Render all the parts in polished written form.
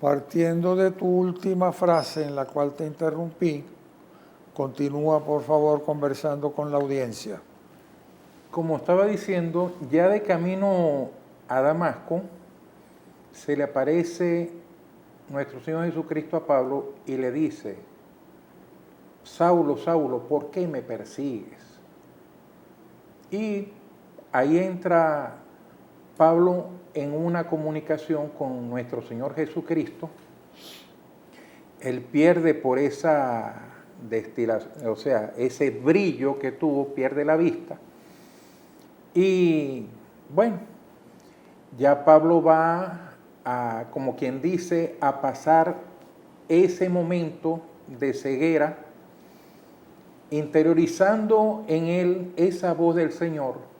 Partiendo de tu última frase en la cual te interrumpí, continúa por favor conversando con la audiencia. Como estaba diciendo, ya de camino a Damasco, se le aparece nuestro Señor Jesucristo a Pablo y le dice: Saulo, Saulo, ¿por qué me persigues? Y ahí entra Pablo en una comunicación con nuestro Señor Jesucristo. Él pierde por esa destilación, o sea, ese brillo que tuvo, pierde la vista. Y bueno, ya Pablo va a, como quien dice, a pasar ese momento de ceguera, interiorizando en él esa voz del Señor,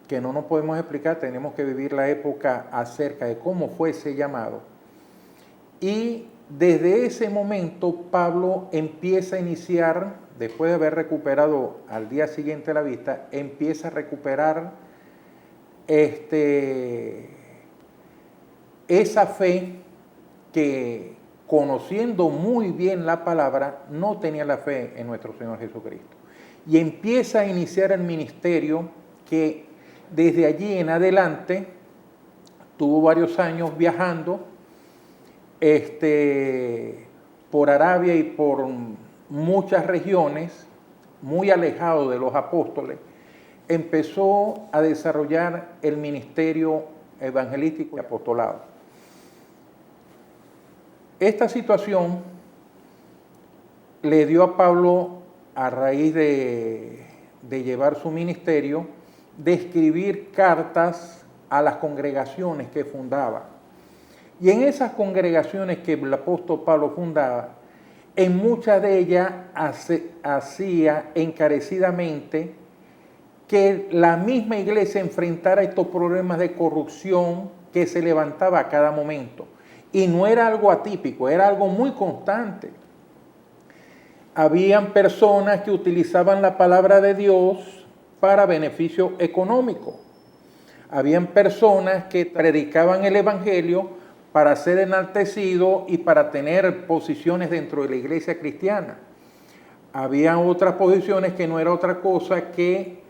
que no nos podemos explicar, tenemos que vivir la época acerca de cómo fue ese llamado. Y desde ese momento Pablo empieza a iniciar, después de haber recuperado al día siguiente la vista, empieza a recuperar esa fe que, conociendo muy bien la palabra, no tenía la fe en nuestro Señor Jesucristo. Y empieza a iniciar el ministerio que desde allí en adelante tuvo varios años viajando por Arabia y por muchas regiones, muy alejado de los apóstoles. Empezó a desarrollar el ministerio evangelístico y apostolado. Esta situación le dio a Pablo, a raíz de llevar su ministerio, de escribir cartas a las congregaciones que fundaba. Y en esas congregaciones que el apóstol Pablo fundaba, en muchas de ellas hacía encarecidamente que la misma iglesia enfrentara estos problemas de corrupción que se levantaba a cada momento. Y no era algo atípico, era algo muy constante. Habían personas que utilizaban la palabra de Dios para beneficio económico. Habían personas que predicaban el evangelio para ser enaltecido y para tener posiciones dentro de la iglesia cristiana. Había otras posiciones que no era otra cosa que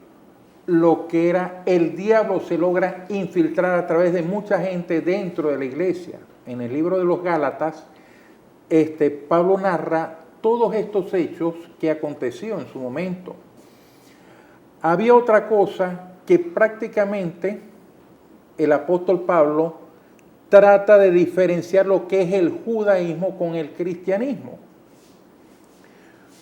lo que era el diablo se logra infiltrar a través de mucha gente dentro de la iglesia. En el libro de los Gálatas, Pablo narra todos estos hechos que aconteció en su momento. Había otra cosa que prácticamente el apóstol Pablo trata de diferenciar lo que es el judaísmo con el cristianismo.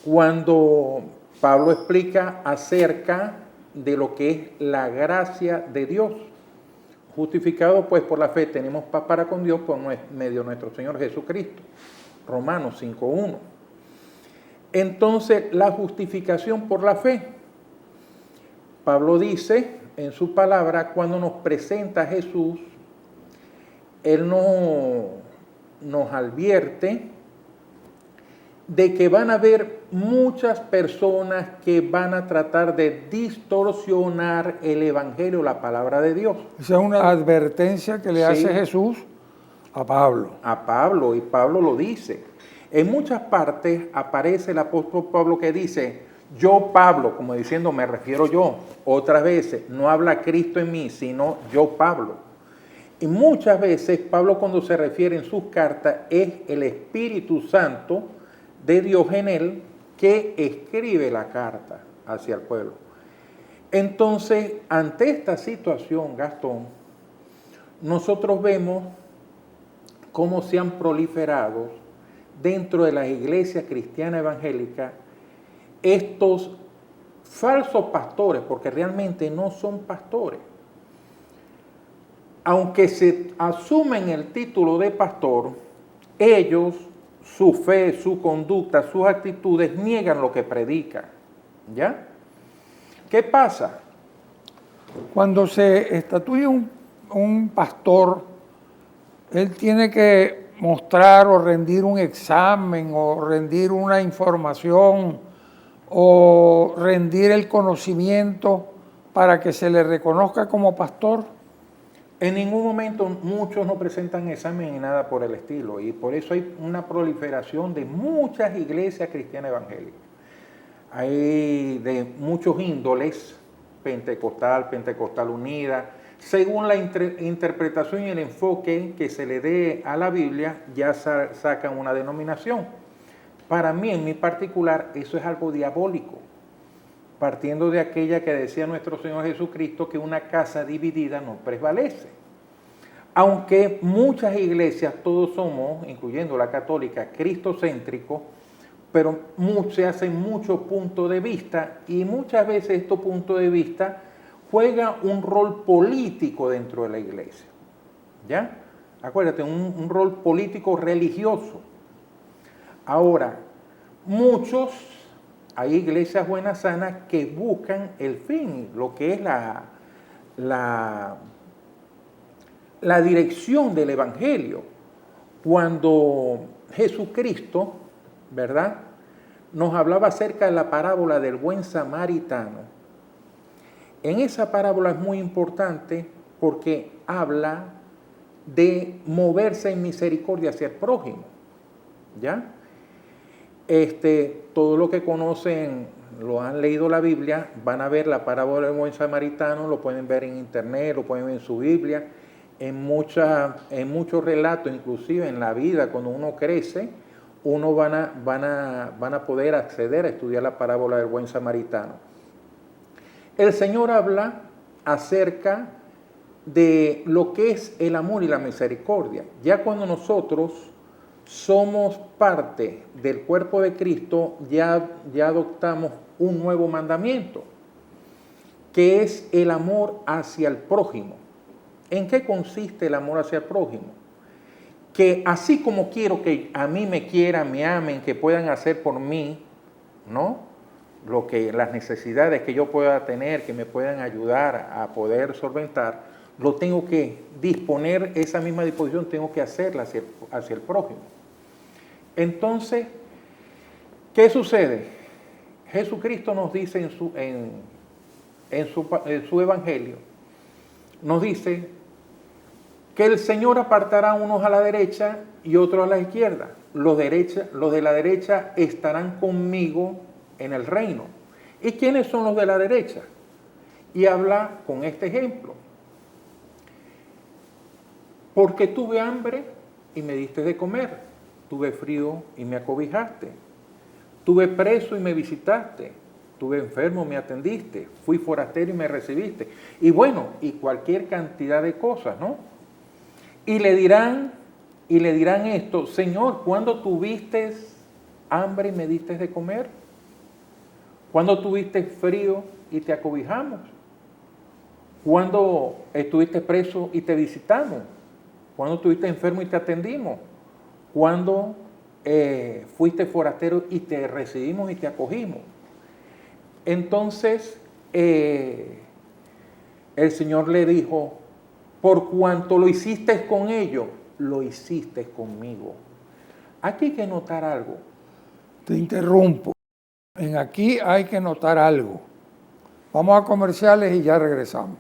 Cuando Pablo explica acerca de lo que es la gracia de Dios, justificado pues por la fe, tenemos paz para con Dios por medio de nuestro Señor Jesucristo. Romanos 5:1. Entonces, la justificación por la fe. Pablo dice en su palabra, cuando nos presenta a Jesús, él nos advierte de que van a haber muchas personas que van a tratar de distorsionar el evangelio, la palabra de Dios. Esa es una advertencia que le hace Jesús a Pablo. A Pablo, y Pablo lo dice. En muchas partes aparece el apóstol Pablo que dice: yo Pablo, como diciendo me refiero yo. Otras veces no habla Cristo en mí, sino yo Pablo. Y muchas veces Pablo, cuando se refiere en sus cartas, es el Espíritu Santo de Dios en él que escribe la carta hacia el pueblo. Entonces, ante esta situación, Gastón, nosotros vemos cómo se han proliferado dentro de las iglesias cristianas evangélicas estos falsos pastores, porque realmente no son pastores. Aunque se asumen el título de pastor, ellos, su fe, su conducta, sus actitudes niegan lo que predican. ¿Ya? ¿Qué pasa? Cuando se estatúa un pastor, él tiene que mostrar o rendir un examen o rendir una información o rendir el conocimiento para que se le reconozca como pastor. En ningún momento muchos no presentan examen ni nada por el estilo, y por eso hay una proliferación de muchas iglesias cristianas evangélicas. Hay de muchos índoles, pentecostal unida, según la interpretación y el enfoque que se le dé a la Biblia, ya sacan una denominación. Para mí, en mi particular, eso es algo diabólico, partiendo de aquella que decía nuestro Señor Jesucristo, que una casa dividida no prevalece. Aunque muchas iglesias, todos somos, incluyendo la católica, cristocéntricos, pero se hacen muchos puntos de vista, y muchas veces estos puntos de vista juegan un rol político dentro de la iglesia. ¿Ya? Acuérdate, un rol político religioso. Ahora, hay iglesias buenas, sanas, que buscan el fin, lo que es la dirección del Evangelio. Cuando Jesucristo, ¿verdad?, nos hablaba acerca de la parábola del buen samaritano. En esa parábola es muy importante porque habla de moverse en misericordia hacia el prójimo, ¿ya? Todo lo que conocen, lo han leído la Biblia, van a ver la parábola del buen samaritano, lo pueden ver en internet, lo pueden ver en su Biblia, en muchos relatos, inclusive en la vida, cuando uno crece, uno van a poder acceder a estudiar la parábola del buen samaritano. El Señor habla acerca de lo que es el amor y la misericordia. Ya cuando nosotros somos parte del cuerpo de Cristo, ya adoptamos un nuevo mandamiento, que es el amor hacia el prójimo. ¿En qué consiste el amor hacia el prójimo? Que así como quiero que a mí me quieran, me amen, que puedan hacer por mí, ¿no?, las necesidades que yo pueda tener, que me puedan ayudar a poder solventar, lo tengo que disponer, esa misma disposición tengo que hacerla hacia el prójimo. Entonces, ¿qué sucede? Jesucristo nos dice en su evangelio, nos dice que el Señor apartará unos a la derecha y otros a la izquierda. Los de la derecha estarán conmigo en el reino. ¿Y quiénes son los de la derecha? Y habla con este ejemplo. Porque tuve hambre y me diste de comer. Tuve frío y me acobijaste. Tuve preso y me visitaste. Tuve enfermo y me atendiste. Fui forastero y me recibiste. Y bueno, y cualquier cantidad de cosas, ¿no? Y le dirán esto: Señor, ¿cuándo tuviste hambre y me diste de comer? ¿Cuándo tuviste frío y te acobijamos? ¿Cuándo estuviste preso y te visitamos? ¿Cuándo estuviste enfermo y te atendimos? ¿Cuándo fuiste forastero y te recibimos y te acogimos? Entonces, el Señor le dijo: por cuanto lo hiciste con ellos, lo hiciste conmigo. Aquí hay que notar algo. Te interrumpo. Aquí hay que notar algo. Vamos a comerciales y ya regresamos.